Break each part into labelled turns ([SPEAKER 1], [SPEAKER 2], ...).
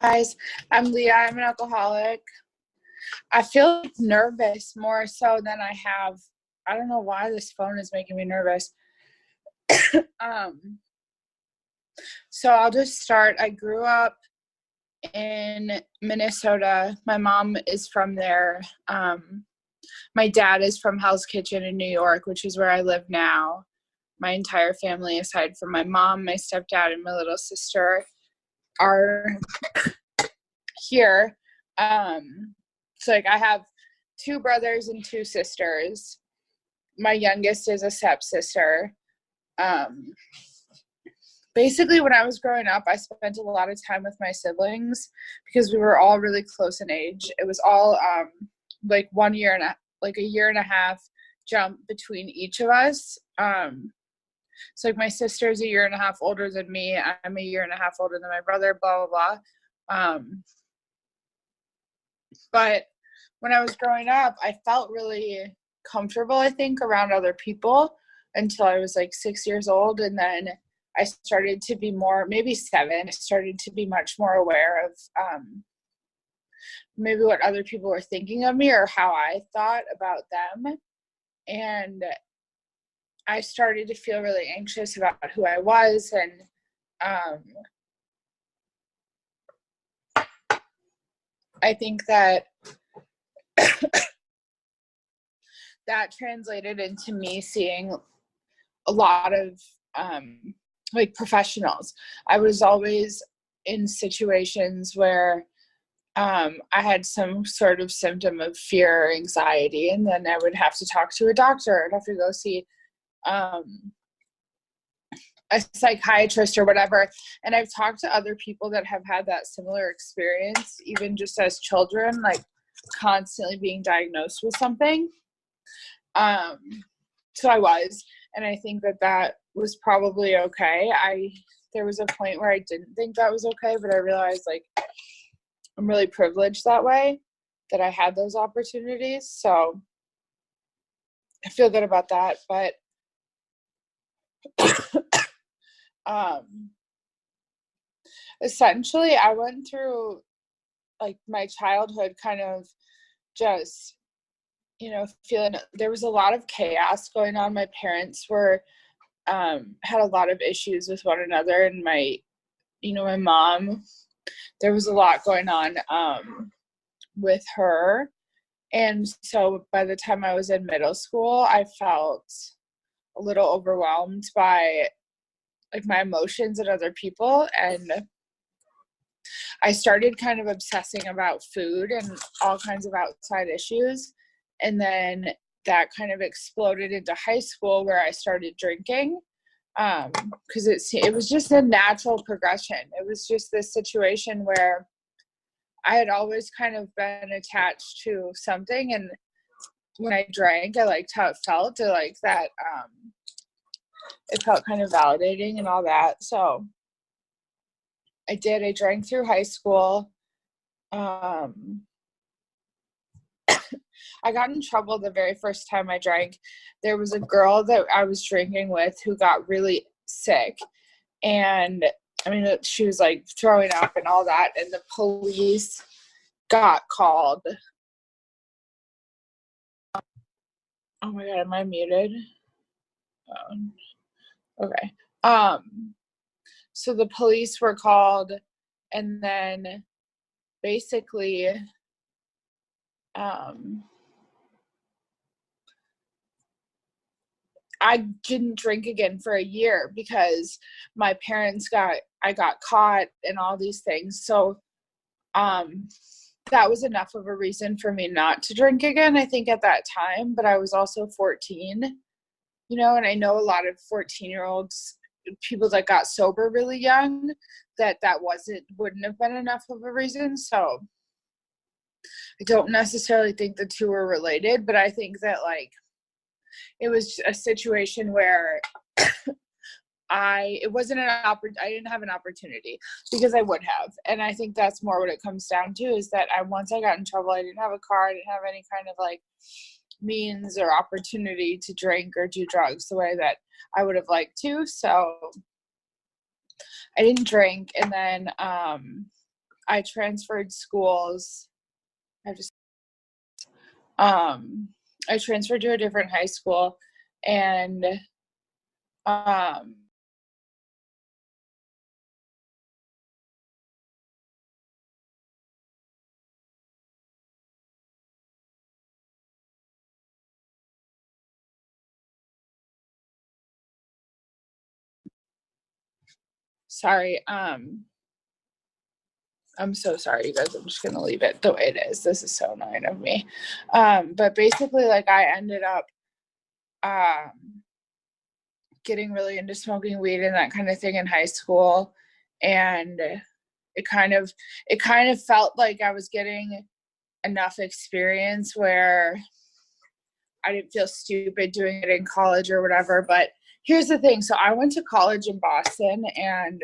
[SPEAKER 1] Guys, I'm Leah. I'm an alcoholic. I feel nervous more so than I have. I don't know why this phone is making me nervous. Um, so I'll just start. I grew up in Minnesota. My mom is from there. My dad is from Hell's Kitchen in New York, which is where I live now. My entire family, aside from my mom, my stepdad, and my little sister, are here. So like I have two brothers and two sisters. My youngest is a stepsister. Basically when I was growing up, I spent a lot of time with my siblings because we were all really close in age. It was all like a year and a half jump between each of us. So like my sister's a year and a half older than me. I'm a year and a half older than my brother, blah, blah, blah. But when I was growing up, I felt really comfortable, I think, around other people until I was like 6 years old. And then I started to be more, maybe 7, I started to be much more aware of maybe what other people were thinking of me or how I thought about them. And I started to feel really anxious about who I was. And I think that that translated into me seeing a lot of like professionals. I was always in situations where I had some sort of symptom of fear or anxiety, and then I would have to talk to a doctor. I'd have to go see a psychiatrist or whatever. And I've talked to other people that have had that similar experience, even just as children, like constantly being diagnosed with something. So I was, and I think that was probably okay. There was a point where I didn't think that was okay, but I realized like I'm really privileged that way, that I had those opportunities. So I feel good about that. But essentially I went through like my childhood kind of just, feeling there was a lot of chaos going on. My parents were had a lot of issues with one another, and my mom, there was a lot going on with her. And so by the time I was in middle school, I felt a little overwhelmed by like my emotions and other people. And I started kind of obsessing about food and all kinds of outside issues. And then that kind of exploded into high school, where I started drinking. Because it was just a natural progression. It was just this situation where I had always kind of been attached to something, and when I drank, I liked how it felt. I liked that it felt kind of validating and all that. So I drank through high school. I got in trouble the very first time I drank. There was a girl that I was drinking with who got really sick. And I mean, she was like throwing up and all that. And the police got called. Oh my God, am I muted? Okay. So the police were called, and then basically, I didn't drink again for a year because my parents I got caught and all these things. So, that was enough of a reason for me not to drink again, I think, at that time. But I was also 14, and I know a lot of 14-year-olds, people that got sober really young, that wouldn't have been enough of a reason. So I don't necessarily think the two are related, but I think that like it was a situation where I didn't have an opportunity, because I would have. And I think that's more what it comes down to, is that once I got in trouble, I didn't have a car. I didn't have any kind of like means or opportunity to drink or do drugs the way that I would have liked to. So I didn't drink. And then I transferred schools. I transferred to a different high school, and sorry, I'm so sorry, you guys. I'm just gonna leave it the way it is. This is so annoying of me. But basically, like, I ended up getting really into smoking weed and that kind of thing in high school, and it kind of felt like I was getting enough experience where I didn't feel stupid doing it in college or whatever. But here's the thing. So I went to college in Boston, and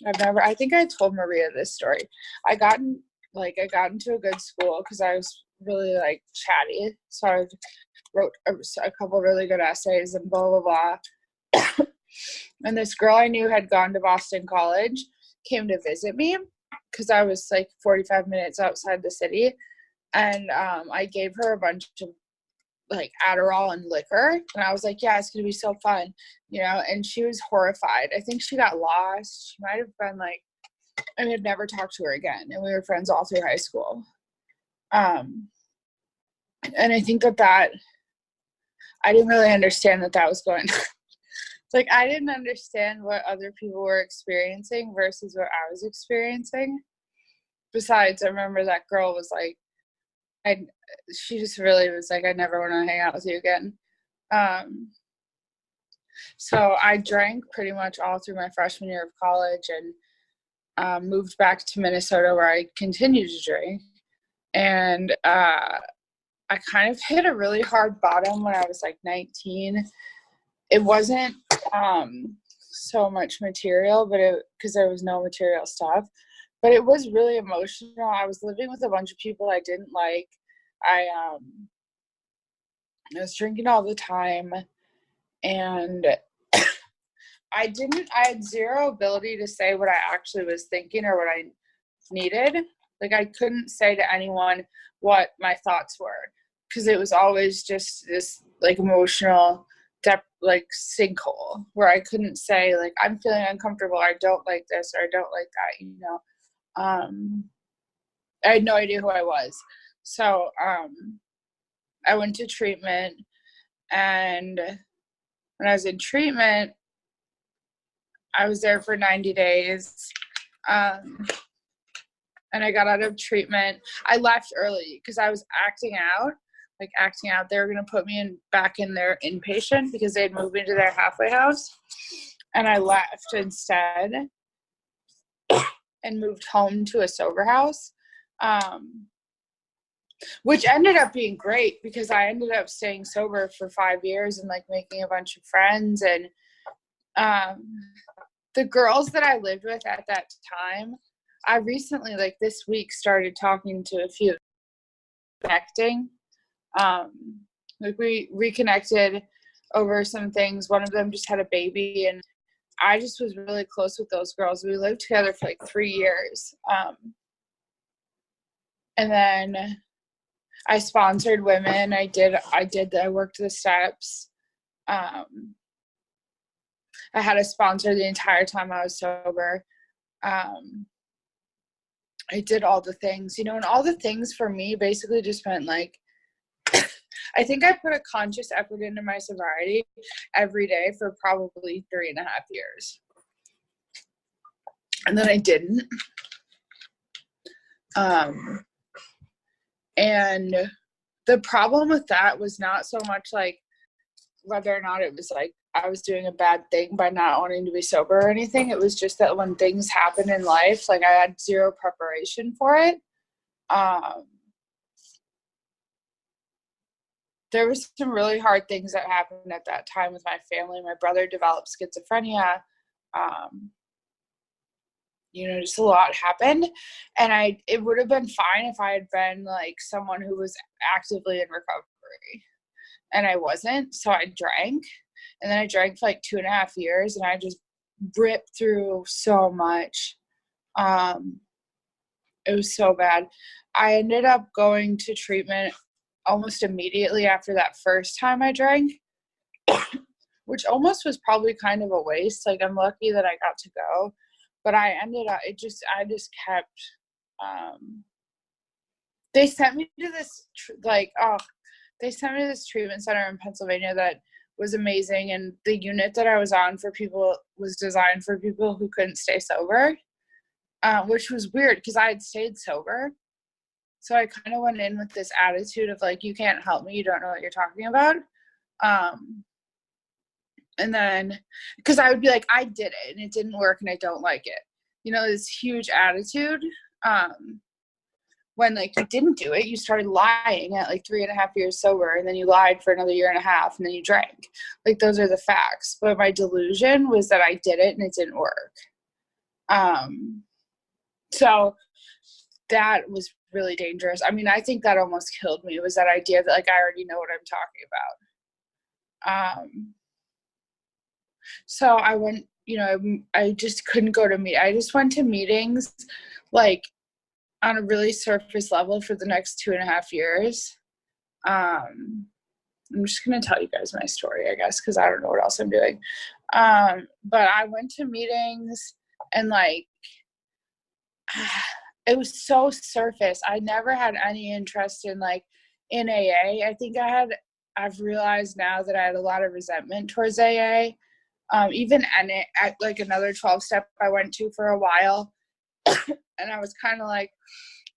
[SPEAKER 1] I think I told Maria this story. I got into a good school because I was really like chatty. So I wrote a couple really good essays and blah, blah, blah. And this girl I knew had gone to Boston College, came to visit me because I was like 45 minutes outside the city. And I gave her a bunch of like Adderall and liquor, and I was like, yeah, it's gonna be so fun, and she was horrified. I think she got lost. She might have been like, I mean, I've never talked to her again, and we were friends all through high school. And I think that I didn't really understand that was going on. Like, I didn't understand what other people were experiencing versus what I was experiencing. Besides, I remember that girl was like, she just really was like, I never want to hang out with you again. So I drank pretty much all through my freshman year of college, and moved back to Minnesota where I continued to drink. And I kind of hit a really hard bottom when I was like 19. It wasn't so much material, but because there was no material stuff. But it was really emotional. I was living with a bunch of people I didn't like. I was drinking all the time, and I had zero ability to say what I actually was thinking or what I needed. Like, I couldn't say to anyone what my thoughts were, because it was always just this like emotional like sinkhole where I couldn't say like, I'm feeling uncomfortable, or I don't like this, or I don't like that, I had no idea who I was. So I went to treatment, and when I was in treatment, I was there for 90 days. And I got out of treatment. I left early because I was acting out. They were going to put me back in their inpatient because they'd moved me to their halfway house. And I left instead and moved home to a sober house, which ended up being great because I ended up staying sober for 5 years and like making a bunch of friends. And the girls that I lived with at that time, I recently, like this week, started talking to a few, connecting. Like, we reconnected over some things. One of them just had a baby, and I just was really close with those girls. We lived together for like 3 years. And then I sponsored women. I worked the steps. I had a sponsor the entire time I was sober. I did all the things, and all the things for me basically just meant like, I think I put a conscious effort into my sobriety every day for probably 3.5 years. And then I didn't. And the problem with that was not so much like whether or not it was like I was doing a bad thing by not wanting to be sober or anything. It was just that when things happen in life, like, I had zero preparation for it. There was some really hard things that happened at that time with my family. My brother developed schizophrenia. Just a lot happened. And it would have been fine if I had been like someone who was actively in recovery. And I wasn't, so I drank. And then I drank for like 2.5 years, and I just ripped through so much. It was so bad. I ended up going to treatment almost immediately after that first time I drank, which almost was probably kind of a waste. Like, I'm lucky that I got to go, but I ended up, I just kept, they sent me to this, they sent me to this treatment center in Pennsylvania that was amazing. And the unit that I was on was designed for people who couldn't stay sober, which was weird because I had stayed sober. So I kind of went in with this attitude of like, you can't help me. You don't know what you're talking about. And then, because I would be like, I did it and it didn't work and I don't like it. This huge attitude. When like you didn't do it, you started lying at like 3.5 years sober, and then you lied for another 1.5 years, and then you drank. Like, those are the facts. But my delusion was that I did it and it didn't work. So that was really dangerous. I mean, I think that almost killed me, was that idea that like I already know what I'm talking about. So I went, I just couldn't go to meet. I just went to meetings like on a really surface level for the next 2.5 years. I'm just going to tell you guys my story, I guess, because I don't know what else I'm doing. But I went to meetings and like, it was so surface. I never had any interest in like in AA. I think I've realized now that I had a lot of resentment towards AA. Even at like another 12-step I went to for a while. And I was kind of like,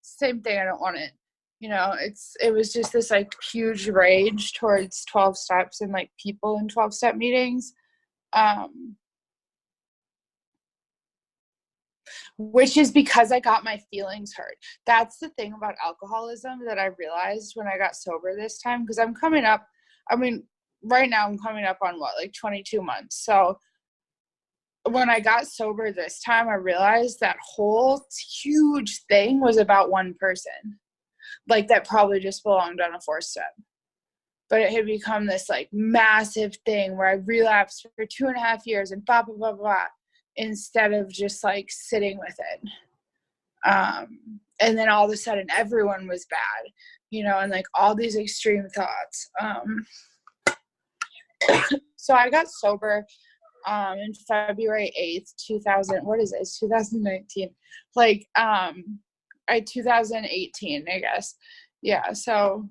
[SPEAKER 1] same thing, I don't want it. It was just this like huge rage towards 12 steps and like people in 12-step meetings. Which is because I got my feelings hurt. That's the thing about alcoholism that I realized when I got sober this time, because I'm coming up, right now I'm coming up on like 22 months. So when I got sober this time, I realized that whole huge thing was about one person, like that probably just belonged on a 4-step. But it had become this like massive thing where I relapsed for 2.5 years and blah, blah, blah, blah, instead of just like sitting with it. And then all of a sudden everyone was bad, and like all these extreme thoughts. So I got sober in February 8th, 2019. Like, 2018, I guess. Yeah. So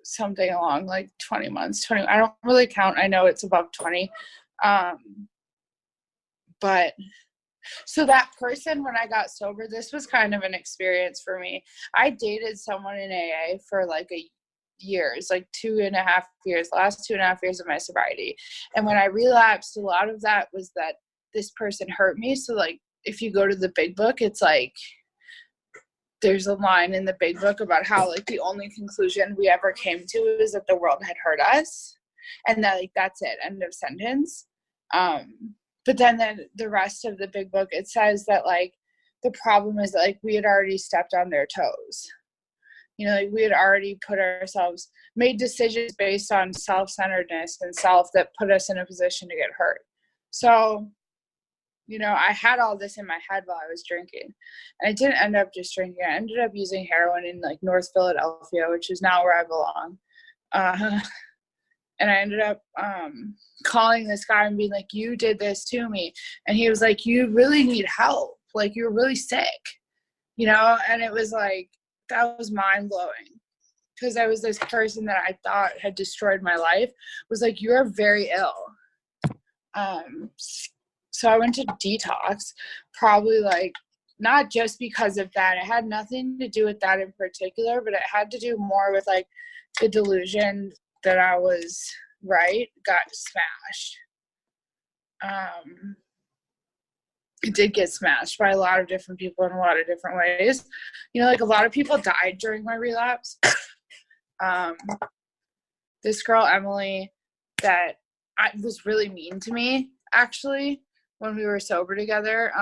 [SPEAKER 1] something along like 20 months, I don't really count. I know it's above 20. But so that person, when I got sober, this was kind of an experience for me. I dated someone in AA for like years, like 2.5 years, the last 2.5 years of my sobriety. And when I relapsed, a lot of that was that this person hurt me. So like, if you go to the big book, it's like, there's a line in the big book about how like the only conclusion we ever came to is that the world had hurt us. And that like, that's it, end of sentence. But then the rest of the big book, it says that like, the problem is that like, we had already stepped on their toes. Like we had already made decisions based on self-centeredness and self that put us in a position to get hurt. So, I had all this in my head while I was drinking, and I didn't end up just drinking. I ended up using heroin in like North Philadelphia, which is not where I belong. And I ended up calling this guy and being like, you did this to me. And he was like, you really need help. Like, you're really sick, and it was like, that was mind blowing, because I was this person that I thought had destroyed my life was like, you're very ill. So I went to detox, probably like, not just because of that. It had nothing to do with that in particular, but it had to do more with like the delusion that I was right got smashed. It did get smashed by a lot of different people in a lot of different ways. Like a lot of people died during my relapse. This girl, Emily, that was really mean to me, actually, when we were sober together.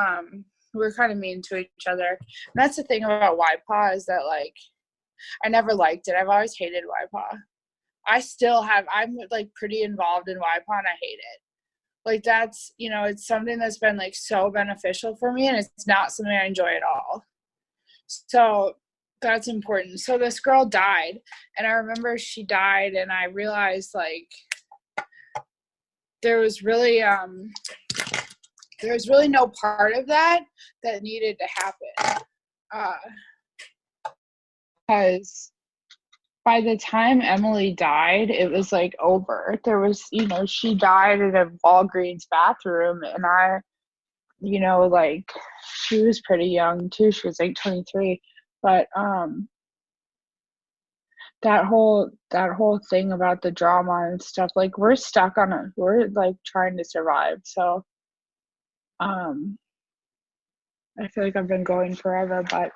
[SPEAKER 1] We were kind of mean to each other. And that's the thing about YPA, is that, like, I never liked it. I've always hated YPA. I'm, like, pretty involved in YPA, and I hate it. Like, that's, it's something that's been, like, so beneficial for me, and it's not something I enjoy at all. So that's important. So this girl died, and I remember she died, and I realized like there was really no part of that needed to happen. Because by the time Emily died, it was like over. There was, she died in a Walgreens bathroom, and I, like she was pretty young too. She was like 23. But that whole thing about the drama and stuff, like we're stuck on it. We're like trying to survive. So I feel like I've been going forever, but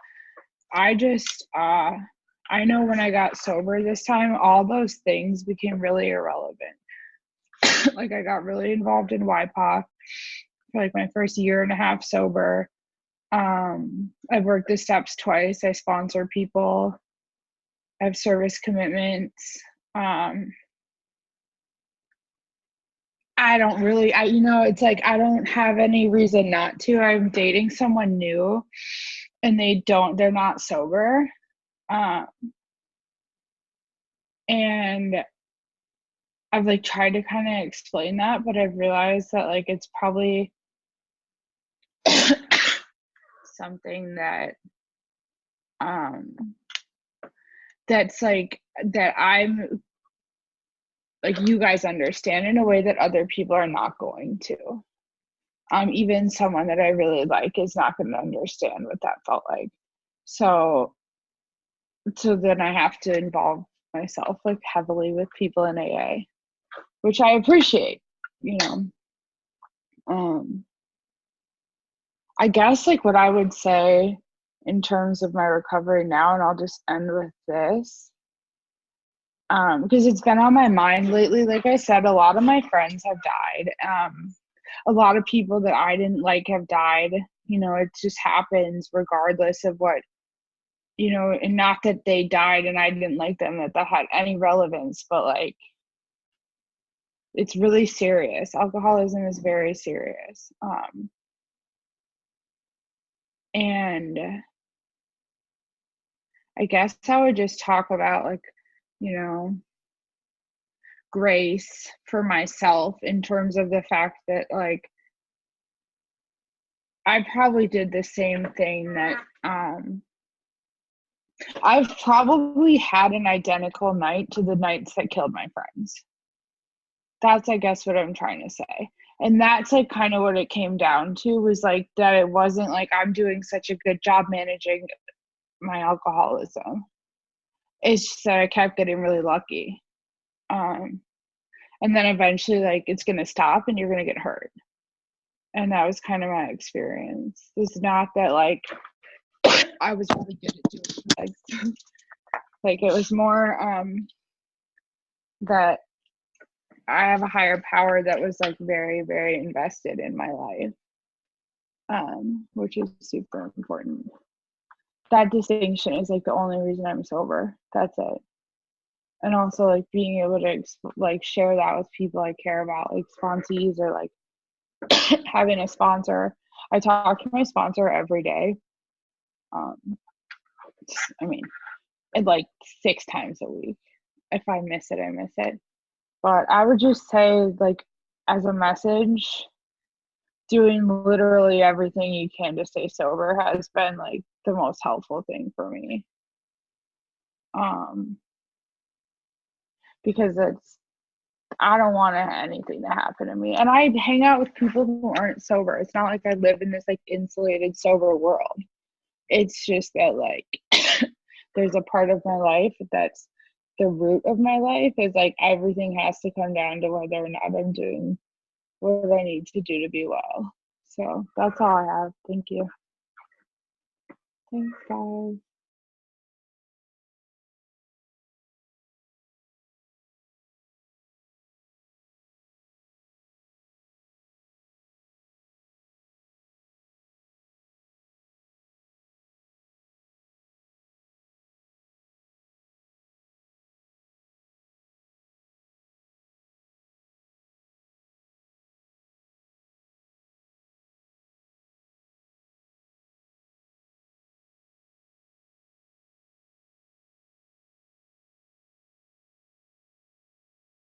[SPEAKER 1] I just I know when I got sober this time, all those things became really irrelevant. Like I got really involved in YPOC for like my first year and a half sober. I've worked the steps twice. I sponsor people. I have service commitments. I don't really, it's like I don't have any reason not to. I'm dating someone new and they're not sober. And I've like tried to kind of explain that, but I've realized that like it's probably something that that's like that I'm like you guys understand in a way that other people are not going to. Even someone that I really like is not going to understand what that felt like. So then I have to involve myself like heavily with people in AA, which I appreciate, I guess like what I would say in terms of my recovery now, and I'll just end with this, because it's been on my mind lately. Like I said, a lot of my friends have died. A lot of people that I didn't like have died. It just happens regardless of what, and not that they died and I didn't like them, that had any relevance, but like, it's really serious. Alcoholism is very serious. And I guess I would just talk about like, grace for myself in terms of the fact that like I probably did the same thing that I've probably had an identical night to the nights that killed my friends. That's I guess what I'm trying to say. And that's like kind of what it came down to, was like that it wasn't like I'm doing such a good job managing my alcoholism. It's just that I kept getting really lucky. And then eventually like it's going to stop and you're going to get hurt. And that was kind of my experience. It's not that like I was really good at doing drugs. Like it was more that I have a higher power that was like very, very invested in my life, which is super important. That distinction is like the only reason I'm sober. That's it. And also like being able to like share that with people I care about, like sponsees or like having a sponsor. I talk to my sponsor every day. I mean, like 6 times a week. If I miss it, I miss it. But I would just say, like, as a message, doing literally everything you can to stay sober has been like the most helpful thing for me. Because I don't want anything to happen to me. And I hang out with people who aren't sober. It's not like I live in this like insulated sober world. It's just that like there's a part of my life that's the root of my life, is like everything has to come down to whether or not I'm doing what I need to do to be well. So that's all I have. Thank you. Thanks, guys.